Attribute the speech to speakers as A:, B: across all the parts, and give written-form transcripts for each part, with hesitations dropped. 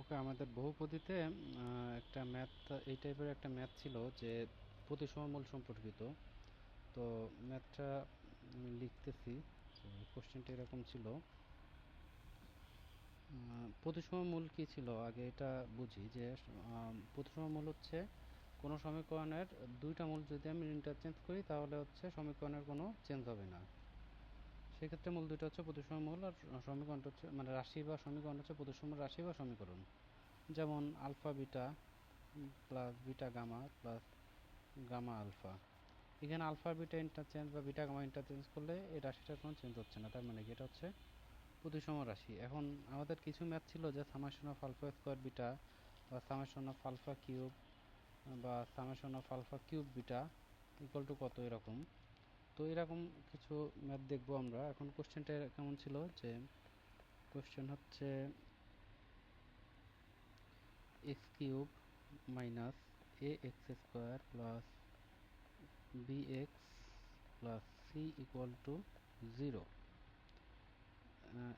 A: ওকে, আমাদের বহুপদীতে একটা ম্যাথ, এই টাইপের একটা ম্যাথ ছিল যে প্রতিসম মূল সম্পর্কিত। তো ম্যাথটা আমি লিখতেছি। কোশ্চেনটা এরকম ছিল, প্রতিসম মূল কি ছিল আগে এটা বুঝি। যে প্রতিসম মূল হচ্ছে কোনো সমীকরণের দুইটা মূল যদি আমি ইন্টারচেঞ্জ করি তাহলে হচ্ছে সমীকরণের কোনো চেঞ্জ হবে না। সেক্ষেত্রে মূল দুইটা হচ্ছে প্রতিসম মূল, আর সমীকরণটা হচ্ছে মানে রাশি বা সমীকরণ হচ্ছে প্রতিসম রাশি বা সমীকরণ। যেমন alpha beta plus beta gamma plus gamma alpha. এখানে আলফা বিটা ইন্টারচেঞ্জ বা বিটা গামা ইন্টারচেঞ্জ করলে এই রাশিটার কোনো চেঞ্জ হচ্ছে না, তার মানে কি এটা হচ্ছে প্রতিসম রাশি। এখন আমাদের কিছু ম্যাথ ছিল যে summation of alpha square beta বা সামেশন অফ আলফা কিউব বা summation of alpha cube beta equal to কত, এরকম। তো এরকম কিছু ম্যাথ দেখবো আমরা। এখন কোশ্চেনটা কেমন ছিল, যে কোশ্চেন হচ্ছে x cube minus a x square plus bx plus c equal to 0।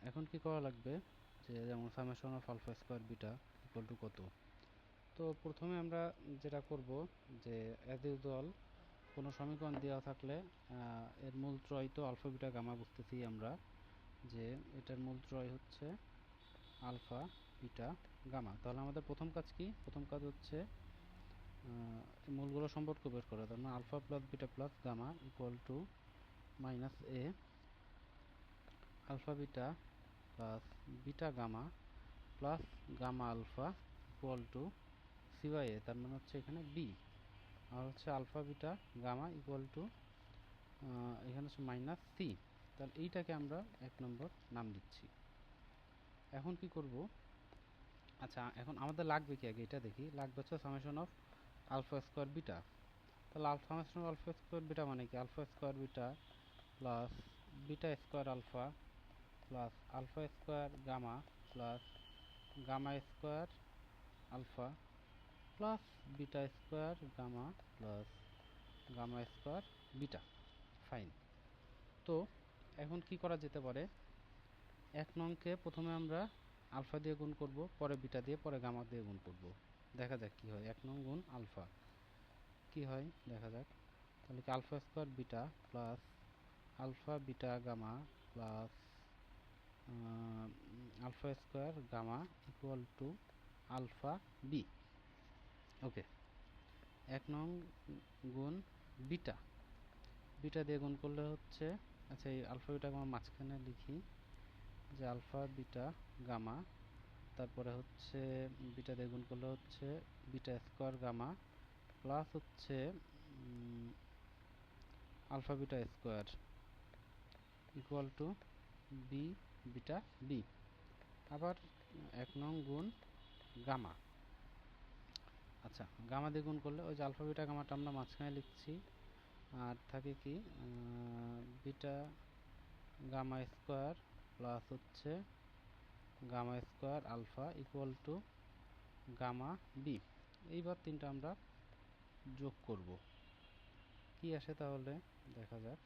A: এখন কি করা লাগবে, যে যেমন summation of alpha square beta equal to কত। তো প্রথমে আমরা যেটা করব, যে অ্যাজ ইউজুয়াল কোনো সমীকরণ দেওয়া থাকলে এর মূল ত্রয় তো আলফা বিটা গামা বুঝতেছি আমরা, যে এটার মূল ত্রয় হচ্ছে আলফা বিটা গামা। তাহলে আমাদের প্রথম কাজ কি, প্রথম কাজ হচ্ছে মূলগুলো সম্পর্ক বের করা। তার মানে alpha plus beta plus gamma equal to minus a alpha beta plus beta gamma plus gamma alpha equal to c by a, তার মানে হচ্ছে এখানে বি। আর হচ্ছে alpha beta gamma equal to এখানে হচ্ছে মাইনাস সি। তাহলে এইটাকে আমরা 1 নম্বর নাম দিচ্ছি। এখন কি করব, আচ্ছা এখন আমাদের লাগবে কি আগে এটা দেখি। লাগবে হচ্ছে summation of alpha square beta. তাহলে summation of alpha square beta মানে কি, alpha square beta plus beta square alpha plus alpha square gamma plus gamma square alpha plus beta square gamma plus gamma square beta. Fine. তো এখন কি করা যেতে পারে, 1 নংকে প্রথমে আমরা আলফা দিয়ে গুণ করব, পরে বিটা দিয়ে, পরে গামা দিয়ে গুণ করব। দেখা যাক কি হয়। 1 নং গুণ আলফা কি হয় দেখা যাক। তাহলে কি alpha square beta plus alpha beta gamma plus alpha square gamma equal to alpha b. Okay, 1 নং গুণ বিটা, বিটা দিয়ে গুণ করলে হচ্ছে, আচ্ছা এই আলফা বিটা গামা মাঝখানে লিখি, যে আলফা বিটা গামা, তারপরে হচ্ছে বিটা দিয়ে গুণ করলে হচ্ছে বিটা স্কোয়ার গামা প্লাস হচ্ছে alpha beta square equal to b beta b. আবার 1 নং গুণ গামা, আচ্ছা গামা দিয়ে গুণ করলে ওই যে আলফা বিটা গামাটা আমরা মাঝখানে লিখছি, আর থাকে কি বিটা গামা স্কোয়ার প্লাস হচ্ছে gamma square alpha equal to gamma b. এইবার তিনটা আমরা যোগ করব, কি আসে তাহলে দেখা যাক।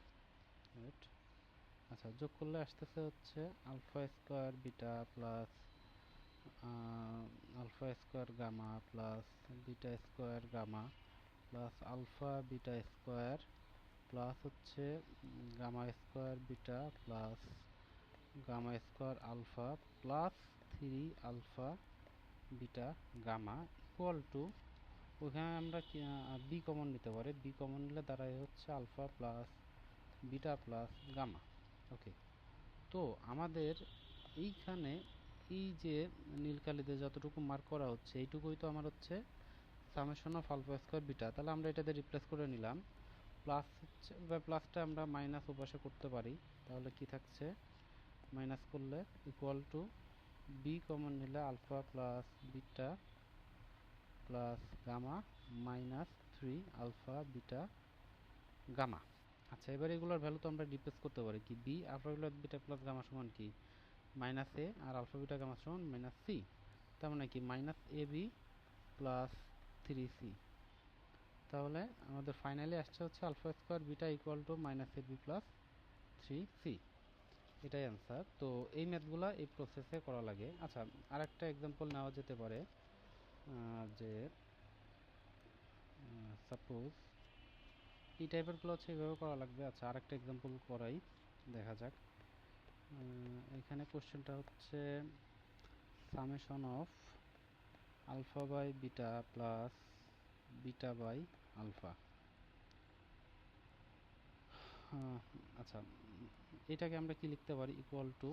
A: রাইট, আচ্ছা যোগ করলে আসতেছে হচ্ছে alpha square beta plus alpha square gamma plus beta square gamma plus alpha beta square plus হচ্ছে gamma square beta plus gamma square alpha plus 3 alpha beta gamma equal to, ওখানে আমরা বি কমন নিতে পারি, B common নিলে দাঁড়ায় হচ্ছে alpha plus beta plus gamma. Okay, তো আমাদের এইখানে এই যে নীলকালিতে যতটুকু মার্ক করা হচ্ছে এইটুকুই তো আমার হচ্ছে summation of alpha square beta. তাহলে আমরা এটাতে রিপ্লেস করে নিলাম, প্লাস হচ্ছে বা প্লাসটা আমরা মাইনাস ওপাশে করতে পারি। তাহলে কি থাকছে, মাইনাস করলে ইকুয়াল টু বি কমন নিলে alpha plus beta plus gamma minus 3 alpha beta gamma. আচ্ছা এবার এগুলোর ভ্যালু তো আমরা রিপ্লেস করতে পারি, কি b alpha beta plus gamma সমান কি মাইনাস এ, আর আলফা বিটা গামা সমান মাইনাস সি। তার মানে কি minus a b plus 3 c. তাহলে আমাদের ফাইনালি আসছে হচ্ছে alpha square beta equal to minus a b plus 3 c. এটাই অ্যান্সার। তো এই ম্যাথগুলা এই প্রসেসে করা লাগে। আচ্ছা, আরেকটা এক্সাম্পল নেওয়া যেতে পারে, যে সাপোজ এই টাইপেরগুলো হচ্ছে এইভাবে করা লাগবে। আচ্ছা, আরেকটা এক্সাম্পল করাই, দেখা যাক। এখানে কোশ্চেনটা হচ্ছে summation of alpha by beta plus beta by alpha. আচ্ছা, এটাকে আমরা কি লিখতে পারি, ইকুয়াল টু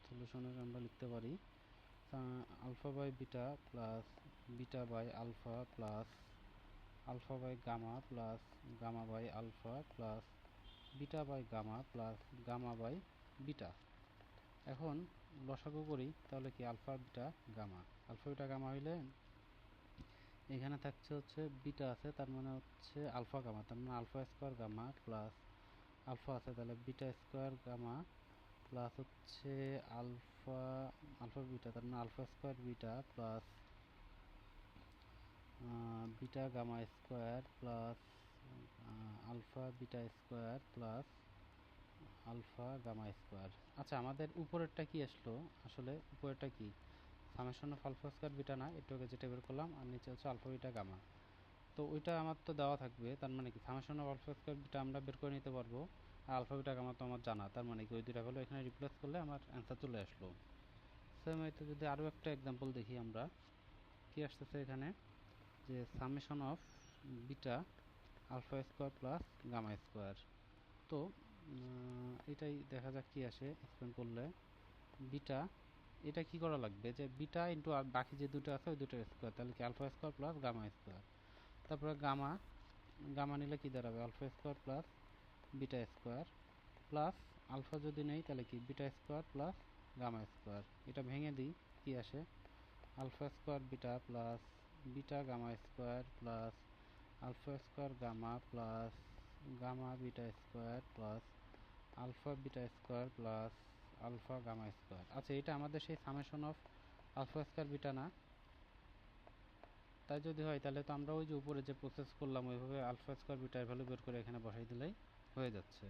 A: সলিউশনের আমরা লিখতে পারি alpha by beta plus beta by alpha plus alpha by gamma plus gamma by alpha plus beta by gamma plus gamma by beta. এখন লসাগু করি, তাহলে কি alpha beta gamma, alpha beta gamma হইলে এখানে থাকছে হচ্ছে বিটা আছে, তার মানে হচ্ছে আলফা গামা, তার মানে alpha square gamma plus alpha আছে, তাহলে বিটা স্কোয়ার গামা প্লাস হচ্ছে আলফা আলফা বিটা, তার মানে alpha square beta plus beta gamma square plus alpha beta square plus alpha gamma square. আচ্ছা, আমাদের উপরেরটা কি আসলো, আসলে উপরেরটা কি summation of alpha square beta না, একটু আগে যেটা বের করলাম, আর নিচে হচ্ছে আলফা বিটা গামা। তো ওইটা আমার তো দেওয়া থাকবে, তার মানে কি summation of alpha square beta আমরা বের করে নিতে পারবো, আর আলফা বিটা গামা তো আমার জানা, তার মানে কি ওই দুইটা ভ্যালু এখানে রিপ্লেস করলে আমার অ্যান্সার চলে আসলো। সেম হয়তো যদি আরও একটা এক্সাম্পল দেখি আমরা, কি আসতেছে এখানে, যে summation of beta alpha square plus gamma square. তো এটাই দেখা যাক কি আসে এক্সপ্লেন করলে। বিটা, এটা কি করা লাগবে, যে বিটা ইন্টু আর বাকি যে দুটো আছে ওই দুটোর স্কোয়ার, তাহলে কি alpha square plus gamma square. তারপরে গামা, গামা নিলে কি দাঁড়াবে, alpha square plus beta square plus alpha যদি নেই তাহলে কি beta square plus gamma square. এটা ভেঙে দিই, কি আসে, alpha square beta plus beta gamma square plus alpha square gamma plus gamma beta square plus alpha beta square plus alpha gamma square. আচ্ছা, এটা আমাদের সেই summation of alpha square beta না? তাই যদি হয় তাহলে তো আমরা ওই যে উপরে যে প্রসেস করলাম ওইভাবে আলফা স্কোয়ার বিটার ভ্যালু বের করে এখানে বসাই দিলেই হয়ে যাচ্ছে।